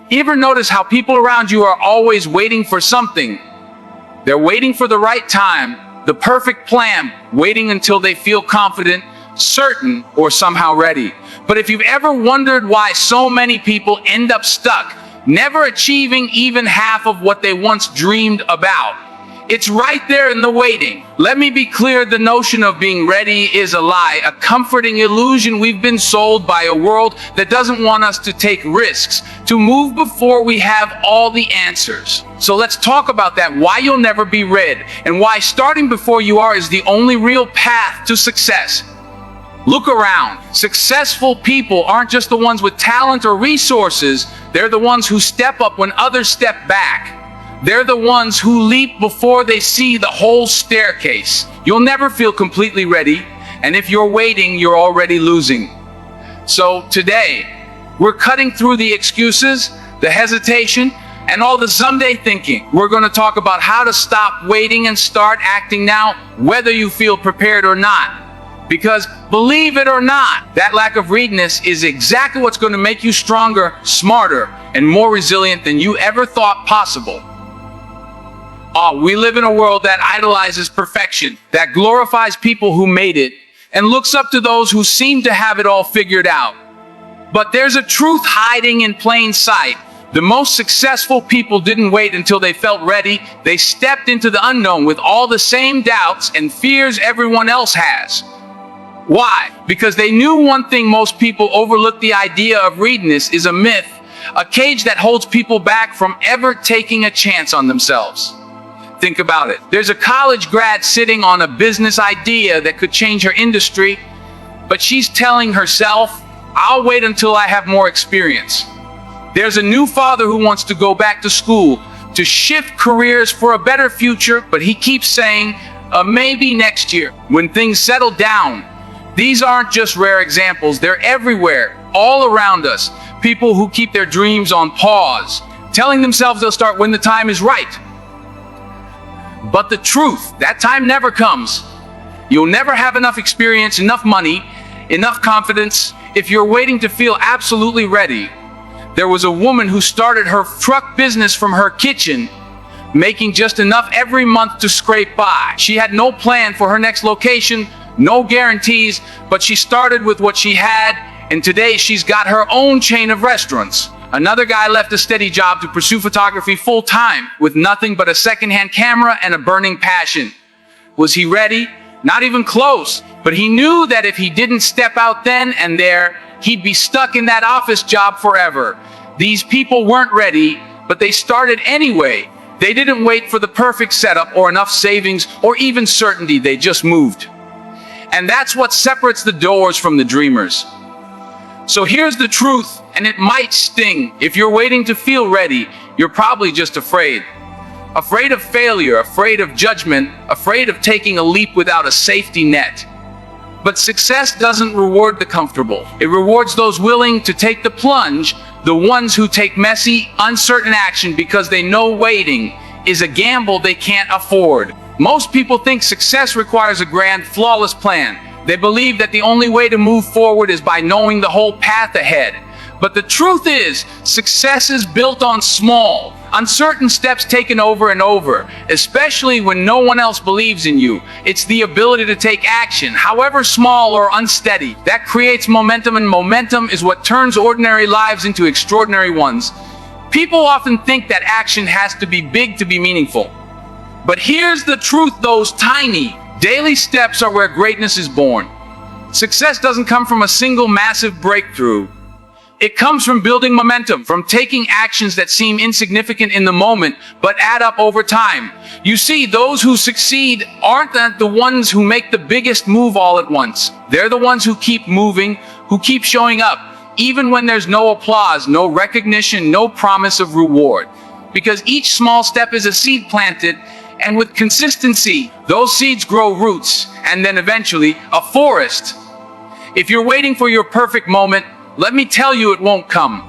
You ever notice how people around you are always waiting for something? They're waiting for the right time, the perfect plan, waiting until they feel confident, certain, or somehow ready. But if you've ever wondered why so many people end up stuck, never achieving even half of what they once dreamed about, it's right there in the waiting. Let me be clear, the notion of being ready is a lie, a comforting illusion we've been sold by a world that doesn't want us to take risks, to move before we have all the answers. So let's talk about that, why you'll never be ready, and why starting before you are is the only real path to success. Look around. Successful people aren't just the ones with talent or resources, they're the ones who step up when others step back. They're the ones who leap before they see the whole staircase. You'll never feel completely ready, and if you're waiting, you're already losing. So today, we're cutting through the excuses, the hesitation, and all the someday thinking. We're going to talk about how to stop waiting and start acting now, whether you feel prepared or not. Because believe it or not, that lack of readiness is exactly what's going to make you stronger, smarter, and more resilient than you ever thought possible. We live in a world that idolizes perfection, that glorifies people who made it, and looks up to those who seem to have it all figured out. But there's a truth hiding in plain sight. The most successful people didn't wait until they felt ready. They stepped into the unknown with all the same doubts and fears everyone else has. Why? Because they knew one thing most people overlook: the idea of readiness is a myth, a cage that holds people back from ever taking a chance on themselves. Think about it. There's a college grad sitting on a business idea that could change her industry, but she's telling herself, I'll wait until I have more experience. There's a new father who wants to go back to school, to shift careers for a better future, but he keeps saying, maybe next year, when things settle down. These aren't just rare examples, they're everywhere, all around us. People who keep their dreams on pause, telling themselves they'll start when the time is right. But the truth, that time never comes. You'll never have enough experience, enough money, enough confidence if you're waiting to feel absolutely ready. There was a woman who started her truck business from her kitchen, making just enough every month to scrape by. She had no plan for her next location, no guarantees, but she started with what she had, and today she's got her own chain of restaurants. Another guy left a steady job to pursue photography full-time with nothing but a second-hand camera and a burning passion. Was he ready? Not even close. But he knew that if he didn't step out then and there, he'd be stuck in that office job forever. These people weren't ready, but they started anyway. They didn't wait for the perfect setup or enough savings or even certainty. They just moved. And that's what separates the doers from the dreamers. So here's the truth, and it might sting. If you're waiting to feel ready, you're probably just afraid. Afraid of failure, afraid of judgment, afraid of taking a leap without a safety net. But success doesn't reward the comfortable. It rewards those willing to take the plunge, the ones who take messy, uncertain action because they know waiting is a gamble they can't afford. Most people think success requires a grand, flawless plan. They believe that the only way to move forward is by knowing the whole path ahead. But the truth is, success is built on small, uncertain steps taken over and over, especially when no one else believes in you. It's the ability to take action, however small or unsteady, that creates momentum, and momentum is what turns ordinary lives into extraordinary ones. People often think that action has to be big to be meaningful. But here's the truth: those tiny, daily steps are where greatness is born. Success doesn't come from a single massive breakthrough. It comes from building momentum, from taking actions that seem insignificant in the moment, but add up over time. You see, those who succeed aren't the ones who make the biggest move all at once. They're the ones who keep moving, who keep showing up, even when there's no applause, no recognition, no promise of reward. Because each small step is a seed planted, and with consistency, those seeds grow roots, and then eventually, a forest. If you're waiting for your perfect moment, let me tell you, it won't come.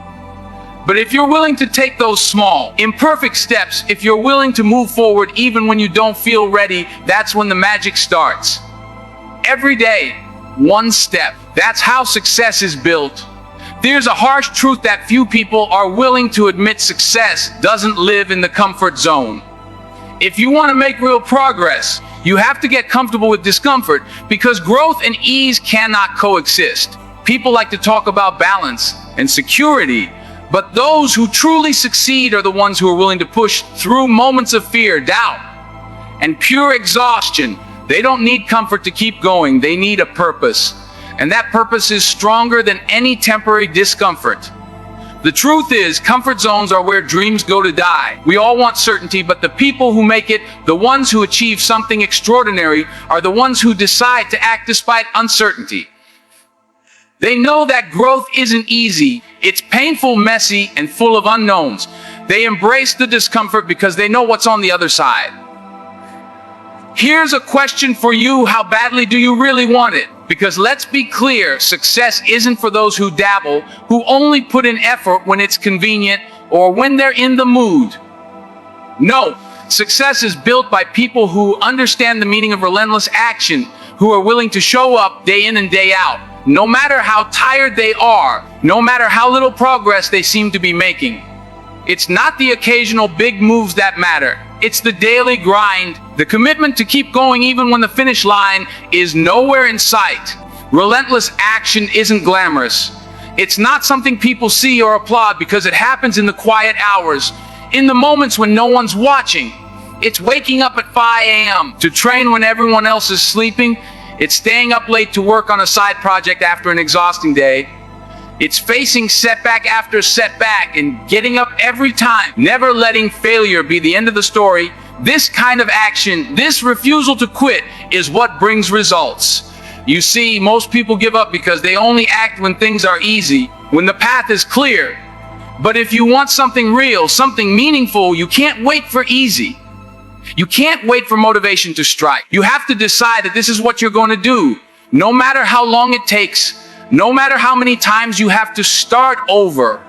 But if you're willing to take those small, imperfect steps, if you're willing to move forward even when you don't feel ready, that's when the magic starts. Every day, one step. That's how success is built. There's a harsh truth that few people are willing to admit: success doesn't live in the comfort zone. If you want to make real progress, you have to get comfortable with discomfort, because growth and ease cannot coexist. People like to talk about balance and security, but those who truly succeed are the ones who are willing to push through moments of fear, doubt, and pure exhaustion. They don't need comfort to keep going. They need a purpose. And that purpose is stronger than any temporary discomfort. The truth is, comfort zones are where dreams go to die. We all want certainty, but the people who make it, the ones who achieve something extraordinary, are the ones who decide to act despite uncertainty. They know that growth isn't easy. It's painful, messy, and full of unknowns. They embrace the discomfort because they know what's on the other side. Here's a question for you: how badly do you really want it? Because let's be clear, success isn't for those who dabble, who only put in effort when it's convenient or when they're in the mood. No, success is built by people who understand the meaning of relentless action, who are willing to show up day in and day out, no matter how tired they are, no matter how little progress they seem to be making. It's not the occasional big moves that matter. It's the daily grind, the commitment to keep going even when the finish line is nowhere in sight. Relentless action isn't glamorous. It's not something people see or applaud, because it happens in the quiet hours, in the moments when no one's watching. It's waking up at 5 a.m. to train when everyone else is sleeping. It's staying up late to work on a side project after an exhausting day. It's facing setback after setback and getting up every time, never letting failure be the end of the story. This kind of action, this refusal to quit, is what brings results. You see, most people give up because they only act when things are easy, when the path is clear. But if you want something real, something meaningful, you can't wait for easy. You can't wait for motivation to strike. You have to decide that this is what you're going to do, no matter how long it takes, no matter how many times you have to start over.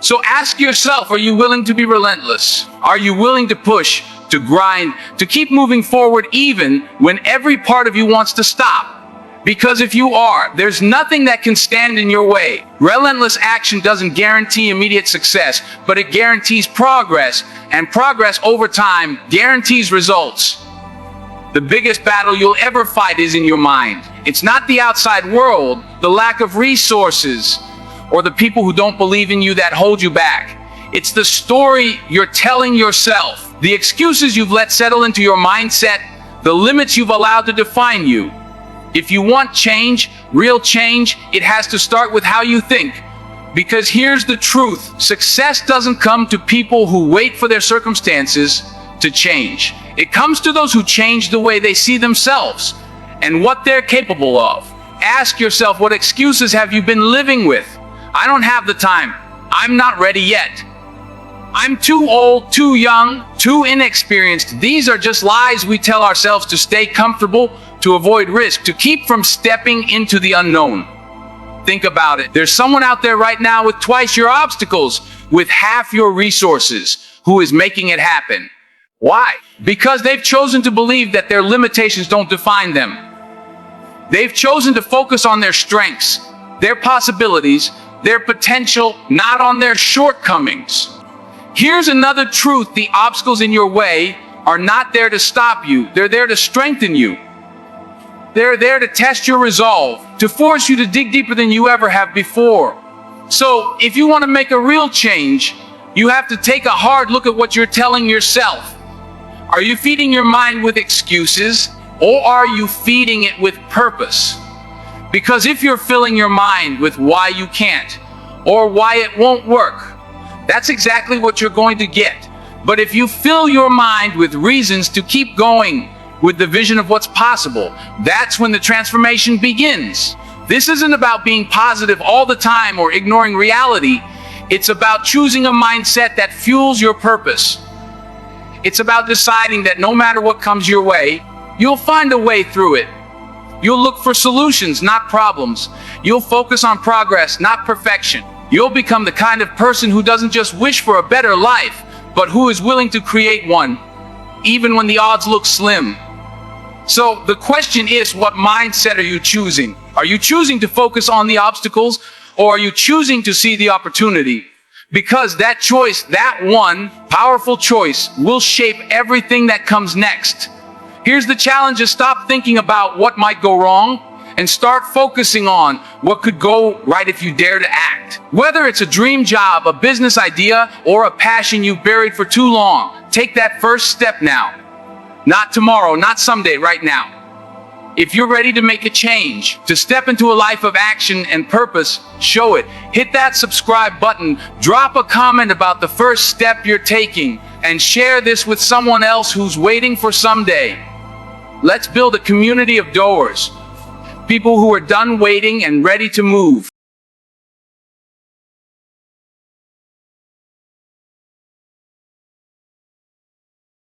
So ask yourself, are you willing to be relentless? Are you willing to push, to grind, to keep moving forward even when every part of you wants to stop? Because if you are, there's nothing that can stand in your way. Relentless action doesn't guarantee immediate success, but it guarantees progress, and progress over time guarantees results. The biggest battle you'll ever fight is in your mind. It's not the outside world, the lack of resources, or the people who don't believe in you that hold you back. It's the story you're telling yourself, the excuses you've let settle into your mindset, the limits you've allowed to define you. If you want change, real change, it has to start with how you think. Because here's the truth: success doesn't come to people who wait for their circumstances to change. It comes to those who change the way they see themselves and what they're capable of. Ask yourself, what excuses have you been living with? I don't have the time. I'm not ready yet. I'm too old, too young, too inexperienced. These are just lies we tell ourselves to stay comfortable, to avoid risk, to keep from stepping into the unknown. Think about it. There's someone out there right now with twice your obstacles, with half your resources, who is making it happen. Why? Because they've chosen to believe that their limitations don't define them. They've chosen to focus on their strengths, their possibilities, their potential, not on their shortcomings. Here's another truth: the obstacles in your way are not there to stop you. They're there to strengthen you. They're there to test your resolve, to force you to dig deeper than you ever have before. So, if you want to make a real change, you have to take a hard look at what you're telling yourself. Are you feeding your mind with excuses, or are you feeding it with purpose? Because if you're filling your mind with why you can't, or why it won't work, that's exactly what you're going to get. But if you fill your mind with reasons to keep going, with the vision of what's possible, that's when the transformation begins. This isn't about being positive all the time or ignoring reality. It's about choosing a mindset that fuels your purpose. It's about deciding that no matter what comes your way, you'll find a way through it. You'll look for solutions, not problems. You'll focus on progress, not perfection. You'll become the kind of person who doesn't just wish for a better life, but who is willing to create one, even when the odds look slim. So the question is, what mindset are you choosing? Are you choosing to focus on the obstacles, or are you choosing to see the opportunity? Because that choice, that one powerful choice, will shape everything that comes next. Here's the challenge: is stop thinking about what might go wrong and start focusing on what could go right if you dare to act. Whether it's a dream job, a business idea, or a passion you've buried for too long, take that first step now. Not tomorrow, not someday, right now. If you're ready to make a change, to step into a life of action and purpose, show it. Hit that subscribe button, drop a comment about the first step you're taking, and share this with someone else who's waiting for someday. Let's build a community of doers, people who are done waiting and ready to move.